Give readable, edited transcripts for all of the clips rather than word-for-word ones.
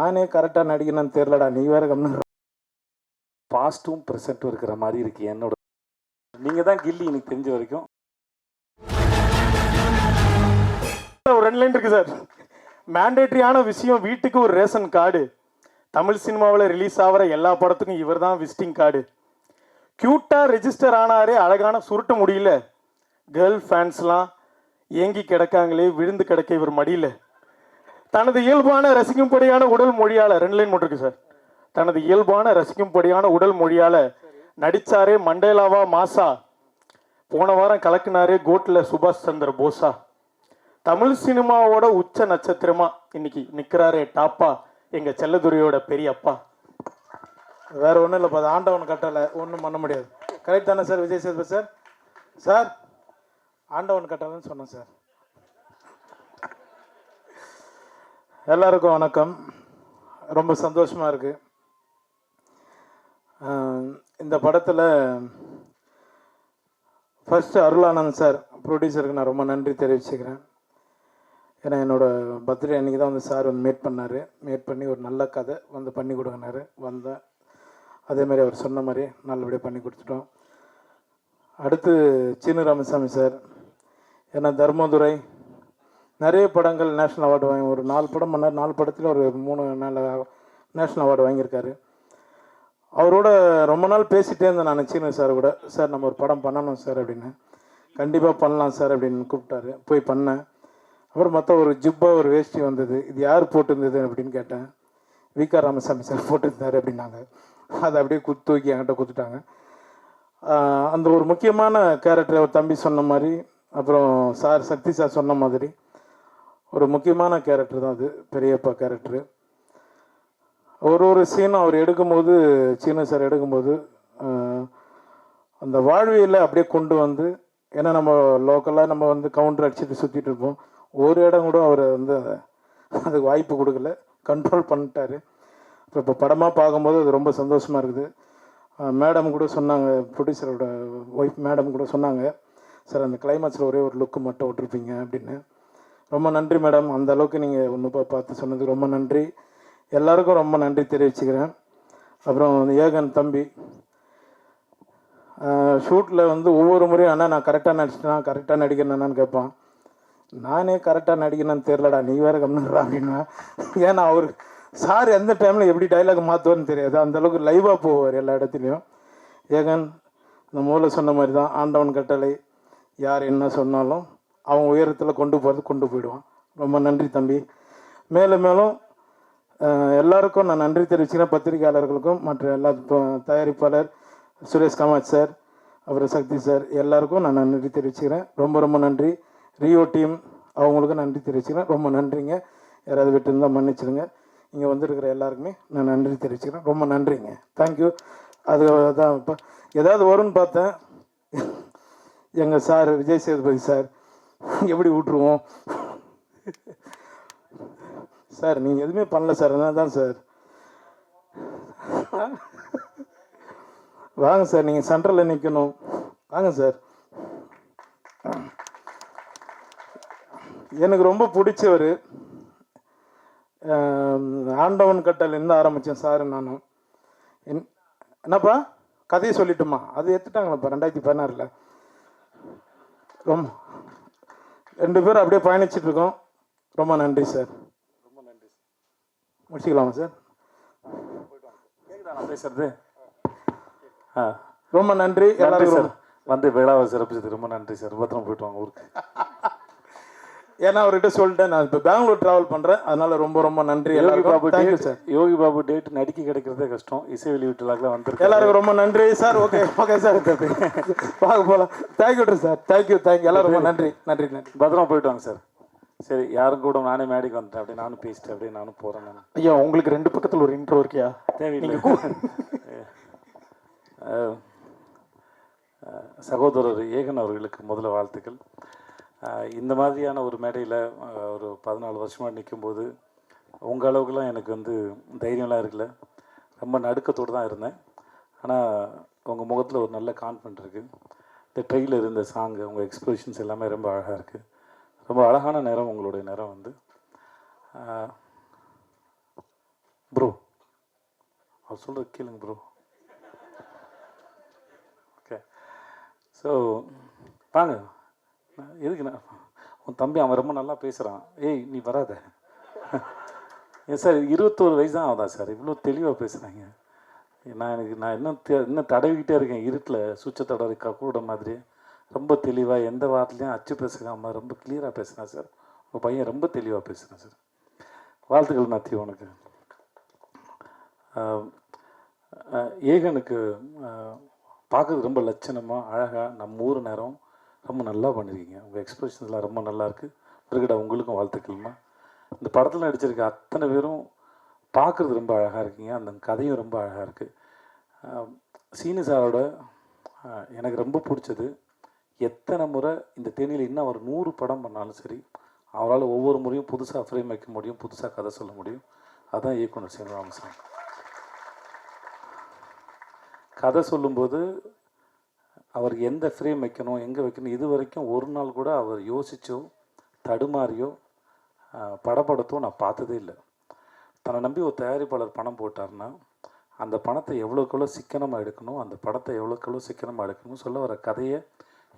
நானே கரெக்டாக நடிக்கணும்னு தெரிலடா, நீ வேற கம்னு. பாஸ்ட்டும் ப்ரெசென்ட்டும் இருக்கிற மாதிரி இருக்கு என்னோட. நீங்கள் தான் கில்லி எனக்கு தெரிஞ்ச வரைக்கும். ஒரு 2 லைன் இருக்கு சார். மேண்டேட்ரியான விஷயம், வீட்டுக்கு ஒரு ரேஷன் கார்டு. தமிழ் சினிமாவில் ரிலீஸ் ஆகிற எல்லா படத்துக்கும் இவர் தான் விசிட்டிங் கார்டு. க்யூட்டாக ரெஜிஸ்டர் ஆனாரே, அழகான சுருட்ட முடியல. கேர்ள் ஃபேன்ஸ்லாம் ஏங்கி கிடக்காங்களே, விழுந்து கிடக்க இவர் மடியில். தனது இயல்பான ரசிக்கும்படியான உடல் மொழியால் 2 லைன் மட்டும் இருக்கு சார். தனது இயல்பான ரசிக்கும்படியான உடல் மொழியால் நடித்தாரே மண்டேலாவா மாசா. போன வாரம் கலக்குனாரே கோட்டில் சுபாஷ் சந்திர போஸா. தமிழ் சினிமாவோட உச்ச நட்சத்திரமா இன்னைக்கு நிற்கிறாரே டாப்பா, எங்கள் செல்லதுரையோட பெரிய அப்பா. வேற ஒன்றும் இல்லைப்பா, அது ஆண்டவன் கட்டலை, ஒன்றும் பண்ண முடியாது. கரெக்ட் தானே sir Vijay Sethupathi sir? Sir ஆண்டவன் கட்டலைன்னு சொன்னேன் சார். எல்லாருக்கும் வணக்கம். ரொம்ப சந்தோஷமாக இருக்குது. இந்த படத்தில் ஃபஸ்ட்டு அருளானந்த் சார் ப்ரொடியூசருக்கு நான் ரொம்ப நன்றி தெரிவிச்சுக்கிறேன். ஏன்னா என்னோடய பர்த்டே அன்றைக்கி தான் வந்து சார் வந்து மீட் பண்ணார். மீட் பண்ணி ஒரு நல்ல கதை வந்து பண்ணி கொடுங்கினார். வந்தேன், அதேமாதிரி அவர் சொன்ன மாதிரி நல்லபடியாக பண்ணி கொடுத்துட்டோம். அடுத்து சீனு ராமசாமி சார், ஏன்னா தர்மதுரை நிறைய படங்கள் நேஷ்னல் அவார்டு வாங்கி, ஒரு 4 படம் பண்ணார். 4 படத்தில் ஒரு 3 நேஷ்னல் அவார்டு வாங்கியிருக்காரு. அவரோட ரொம்ப நாள் பேசிகிட்டே இருந்தேன் நான் சீனு சார் கூட. சார் நம்ம ஒரு படம் பண்ணணும் சார் அப்படின்னு. கண்டிப்பாக பண்ணலாம் சார் அப்படின்னு கூப்பிட்டாரு. போய் பண்ணேன். அப்புறம் மற்ற ஒரு ஜிப்பா ஒரு வேஷ்டி வந்தது. இது யார் போட்டிருந்தது அப்படின்னு கேட்டேன். விகா ராமசாமி சார் போட்டிருந்தார் அப்படின்னாங்க. அதை அப்படியே தூக்கி என்கிட்ட கொடுத்துட்டாங்க. அந்த ஒரு முக்கியமான கேரக்டர் அவர் தம்பி சொன்ன மாதிரி, அப்புறம் சார் சக்தி சார் சொன்ன மாதிரி ஒரு முக்கியமான கேரக்டர் தான் அது, பெரியப்பா கேரக்டரு. ஒரு சீனும் அவர் எடுக்கும்போது, சீனு சார் எடுக்கும்போது அந்த வாழ்வியலை அப்படியே கொண்டு வந்து, ஏன்னா நம்ம லோக்கலாக நம்ம வந்து கவுண்டர் அடிச்சுட்டு சுற்றிட்டு இருப்போம். ஒரு இடம் கூட அவர் வந்து அதுக்கு வாய்ப்பு கொடுக்கல, கண்ட்ரோல் பண்ணிட்டார். இப்போ படமாக பார்க்கும்போது அது ரொம்ப சந்தோஷமாக இருக்குது. மேடம் கூட சொன்னாங்க, ப்ரொடியூசரோட ஒய்ஃப் மேடம் கூட சொன்னாங்க, சார் அந்த கிளைமேக்ஸில் ஒரே ஒரு லுக்கு மட்டும் விட்டுருப்பீங்க அப்படின்னு. ரொம்ப நன்றி மேடம், அந்த அளவுக்கு நீங்கள் ஒன்று பார்த்து சொன்னதுக்கு ரொம்ப நன்றி. எல்லாருக்கும் ரொம்ப நன்றி தெரிவிச்சுக்கிறேன். அப்புறம் ஏகன் தம்பி ஷூட்டில் வந்து ஒவ்வொரு முறையும் அண்ணா நான் கரெக்டாக நடிச்சிட்டேன், கரெக்டாக நடிக்கிறேன்னு கேட்பான். நானே கரெக்டாக நடிக்கணும்னு தெரிலடா, நீ வேறு கம்னுறா அப்படின்னா. ஏன்னா அவர் சார் எந்த டைமில் எப்படி டைலாக் மாற்றுவார்னு தெரியாது, அந்தளவுக்கு லைவாக போவார் எல்லா இடத்துலையும். ஏகன் இந்த மூலம் சொன்ன மாதிரி தான், ஆண்டவன் கட்டளை, யார் என்ன சொன்னாலும் அவன் உயரத்தில் கொண்டு போகிறது கொண்டு போயிடுவான். ரொம்ப நன்றி தம்பி. மேலும் மேலும் எல்லாருக்கும் நான் நன்றி தெரிவிச்சுக்கிறேன். பத்திரிகையாளர்களுக்கும் மற்ற எல்லா தயாரிப்பாளர் சுரேஷ் காமாட்சி சார், அப்புறம் சக்தி சார், எல்லாருக்கும் நான் நன்றி தெரிவிச்சுக்கிறேன். ரொம்ப ரொம்ப நன்றி. ரியோ டீம் அவங்களுக்கும் நன்றி தெரிவிச்சுக்கிறேன். ரொம்ப நன்றிங்க. யாராவது விட்டு இருந்தால் மன்னிச்சிடுங்க. இங்கே வந்திருக்கிற எல்லாருக்குமே நான் நன்றி தெரிவிச்சுக்கிறேன். ரொம்ப நன்றிங்க. தேங்க்யூ. அதுதான் இப்போ ஏதாவது வரும்னு பார்த்தேன். எங்கள் சார் விஜய் சேதுபதி சார் எப்படி விட்டுருவோம் சார், நீங்கள் எதுவுமே பண்ணல சார், என்ன தான் சார். வாங்க சார், நீங்கள் சென்ட்ரலில் நிற்கணும், வாங்க சார். எனக்கு ரொம்ப பிடிச்சவர். ஆண்டவன் கட்டலேருந்து ஆரம்பித்தேன் சார் நானும். என்னப்பா கதையை சொல்லிட்டுமா? அது எடுத்துட்டாங்களாப்பா 2016. ரொம்ப 2 பேரும் அப்படியே பயணிச்சிட்ருக்கோம். ரொம்ப நன்றி சார். ரொம்ப நன்றி சார். முடிச்சுக்கலாமா சார்? நான் பேசுறது ரொம்ப நன்றி எல்லாரும் சார். வந்து விழாவை சிறப்பிச்சது ரொம்ப நன்றி சார். பத்திரம் போயிட்டு வாங்க ஊருக்கு. ஏன்னா அவர்கிட்ட சொல்லிட்டேன், நான் இப்போ பெங்களூர் ட்ராவல் பண்ணுறேன், அதனால ரொம்ப ரொம்ப நன்றி. யோகி பாபு சார், யோகி பாபு டேட் நடிக்க கிடைக்கிறதே கஷ்டம். இசை வெளியீட்டுலாக்கெல்லாம் வந்துருக்கு. எல்லாருக்கும் ரொம்ப நன்றி சார். ஓகே ஓகே சார், பார்க்க போகலாம். Thank you sir. தேங்க்யூ எல்லாரும் ரொம்ப நன்றி நன்றி நன்றி. பத்திரமா போயிட்டு வாங்க சார். சரி, யாரும் கூட நானே மேடைக்கு வந்துட்டேன், அப்படியே நானும் பேசிட்டேன், அப்படியே நானும் போகிறேன். நான் ஐயா உங்களுக்கு 2 பக்கத்தில் ஒரு இன்ட்ரோ இருக்கியா? தேவையில்லை. சகோதரர் ஏகன் அவர்களுக்கு முதல்ல வாழ்த்துக்கள். இந்த மாதிரியான ஒரு மேடையில் ஒரு 14 வருஷமாக நிற்கும்போது உங்கள் அளவுக்குலாம் எனக்கு வந்து தைரியம்லாம் இருக்குல்ல. ரொம்ப நடுக்கத்தோடு தான் இருந்தேன். ஆனால் உங்கள் முகத்தில் ஒரு நல்ல கான்ஃபிடென்ட் இருக்குது. இந்த ட்ரெயிலர், இந்த சாங்கு, உங்கள் எக்ஸ்பிரஷன்ஸ் எல்லாமே ரொம்ப அழகாக இருக்குது. ரொம்ப அழகான நேரம் உங்களுடைய நேரம் வந்து. ப்ரோ அவர் சொல்கிறது கேளுங்க ப்ரோ. ஓகே, ஸோ வாங்க. எதுக்குண்ணா உன் தம்பி அவன் ரொம்ப நல்லா பேசுகிறான். ஏய் நீ வராத. ஏன் சார் 21 வயசு தான் ஆகுதா சார், இவ்வளோ தெளிவாக பேசுகிறாங்க. நான் இன்னும் தடவிக்கிட்டே இருக்கேன் இருட்டில் சுவிட்சை தடவை கூட மாதிரி. ரொம்ப தெளிவாக எந்த வார்த்தையும் அச்சு பேசுகாமல் ரொம்ப கிளியராக பேசுகிறேன் சார். உங்கள் பையன் ரொம்ப தெளிவாக பேசுகிறேன் சார். வாழ்த்துக்கள் மேத்யூ உனக்கு. ஏகனுக்கு பார்க்குறது ரொம்ப லட்சணமாக அழகாக நம்ம ஊர் நேரம் ரொம்ப நல்லா பண்ணியிருக்கீங்க. உங்கள் எக்ஸ்பிரஷன்ஸ்லாம் ரொம்ப நல்லாயிருக்கு. பிறகுடா உங்களுக்கும் வாழ்த்துக்கள்மா. இந்த படத்தில் நடிச்சிருக்க அத்தனை பேரும் பார்க்குறது ரொம்ப அழகாக இருக்கீங்க. அந்த கதையும் ரொம்ப அழகாக இருக்குது. சீனு சாரோட எனக்கு ரொம்ப பிடிச்சது, எத்தனை முறை இந்த தேனியில் இன்னும் அவர் 100 படம் பண்ணாலும் சரி, அவரால் ஒவ்வொரு முறையும் புதுசாக ஃப்ரேம் வைக்க முடியும், புதுசாக கதை சொல்ல முடியும். அதுதான் இயக்குனர் சீனிவாசன். கதை சொல்லும்போது அவர் எந்த ஃப்ரேம் வைக்கணும், எங்கே வைக்கணும், இது வரைக்கும் ஒரு நாள் கூட அவர் யோசிச்சோ தடுமாறியோ படப்படத்தோ நான் பார்த்ததே இல்லை. தன்னை நம்பி ஒரு தயாரிப்பாளர் பணம் போட்டார்னா அந்த பணத்தை எவ்வளோக்கெவ்வளோ சிக்கனமாக எடுக்கணும், அந்த படத்தை எவ்வளோக்கெவ்வளோ சிக்கனமாக எடுக்கணும், சொல்ல வர கதையை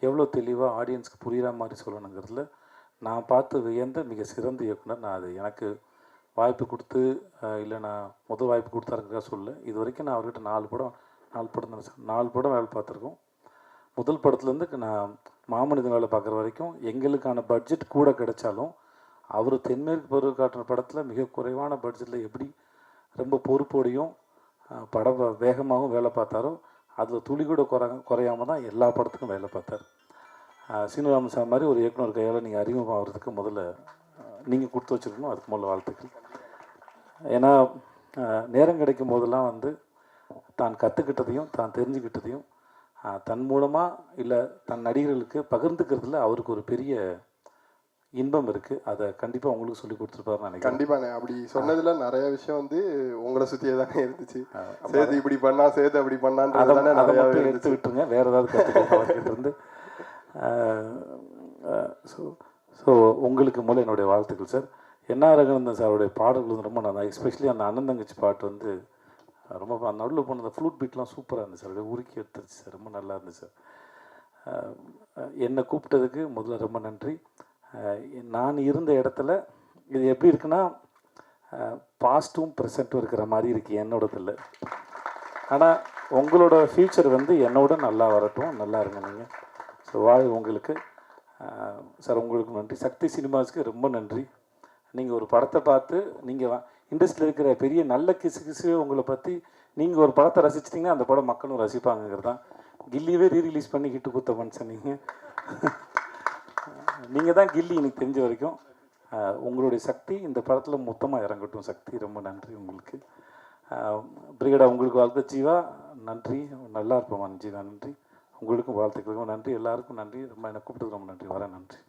எவ்வளோ தெளிவாக ஆடியன்ஸ்க்கு புரிகிற மாதிரி சொல்லணுங்கிறதுல நான் பார்த்து வியந்த மிக சிறந்த இயக்குனர். நான் அது எனக்கு வாய்ப்பு கொடுத்து இல்லை நான் முதல் வாய்ப்பு கொடுத்தாருக்கா சொல்ல. இது வரைக்கும் நான் அவர்கிட்ட 4 படம் தான் சார், 4 படம் வேலை பார்த்துருக்கோம். முதல் படத்துலேருந்து நான் மாமனிதன் வேலை பார்க்குற வரைக்கும் எங்களுக்கான பட்ஜெட் கூட கிடைச்சாலும் அவர் தென்மேற்கு பருவ காட்டுற படத்தில் மிக குறைவான பட்ஜெட்டில் எப்படி ரொம்ப பொறுப்போடையும் படம் வேகமாகவும் வேலை பார்த்தாரோ அதில் துளி கூட குறையாமல் தான் எல்லா படத்துக்கும் வேலை பார்த்தார். சீனிவாசன் சார் மாதிரி ஒரு இயக்குனர் கையால் நீங்கள் அறிமுகம் ஆகிறதுக்கு முதல்ல நீங்கள் கொடுத்து வச்சுருக்கணும். அதுக்கு முதல்ல வாழ்த்துக்கள். ஏன்னா நேரம் கிடைக்கும் போதெல்லாம் தான் கற்றுக்கிட்டதையும் தான் தெரிஞ்சுக்கிட்டதையும் தன் மூலமாக இல்லை தன் நடிகர்களுக்கு பகிர்ந்துக்கிறதுல அவருக்கு ஒரு பெரிய இன்பம் இருக்குது. அதை கண்டிப்பாக உங்களுக்கு சொல்லி கொடுத்துருப்பாருன்னு நினைக்கிறேன். கண்டிப்பாண்ணே. அப்படி சொன்னதில் நிறைய விஷயம் உங்களை சுற்றியே தானே இருந்துச்சு. சேது இப்படி பண்ணா, சேது அப்படி பண்ணான்னு அதை எடுத்து விட்டுருங்க, வேறு ஏதாவது கற்றுக்கிட்டு இருந்து. ஸோ உங்களுக்கு மூலம் என்னுடைய வாழ்த்துக்கள் சார். என்ஆர் ரகுநந்தன் சாருடைய பாடல்கள் ரொம்ப நல்லா, எஸ்பெஷலி அந்த அண்ணன் தங்கச்சி பாட்டு ரொம்ப நடுவில் போன அந்த ஃப்ளூட் பீட்லாம் சூப்பராக இருந்துச்சு சார். அப்படியே உருக்கி எடுத்துருச்சு சார், ரொம்ப நல்லா இருந்துச்சு சார். என்னை கூப்பிட்டதுக்கு முதல்ல ரொம்ப நன்றி. நான் இருந்த இடத்துல இது எப்படி இருக்குன்னா பாஸ்ட்டும் ப்ரெசண்ட்டும் இருக்கிற மாதிரி இருக்குது என்னோடதில். ஆனால் உங்களோட ஃப்யூச்சர் என்னோட நல்லா வரட்டும், நல்லா இருங்க நீங்கள். ஸோ உங்களுக்கு சார் உங்களுக்கு நன்றி. சக்தி சினிமாஸ்க்கு ரொம்ப நன்றி. நீங்கள் ஒரு படத்தை பார்த்து நீங்கள் இண்டஸ்ட்ரியில் இருக்கிற பெரிய நல்ல கிசுவே உங்களை பற்றி நீங்கள் ஒரு படத்தை ரசிச்சிட்டிங்கன்னா அந்த படம் மக்களும் ரசிப்பாங்கிறது தான். கில்லியவே ரீரிலீஸ் பண்ணி ஹிட்டு கொடுத்த மனுஷன் நீங்கள் தான் கில்லி எனக்கு தெரிஞ்ச வரைக்கும். உங்களுடைய சக்தி இந்த படத்தில் மொத்தமாக இறங்கட்டும். சக்தி ரொம்ப நன்றி உங்களுக்கு. பிரிகேடா உங்களுக்கு வாழ்த்து. ஜீவா நன்றி, நல்லா இருப்போம் ஜீவா நன்றி. உங்களுக்கும் வாழ்த்துக்களுக்கும் நன்றி, எல்லாருக்கும் நன்றி. ரொம்ப என்னை கூப்பிட்டது ரொம்ப நன்றி. வரேன், நன்றி.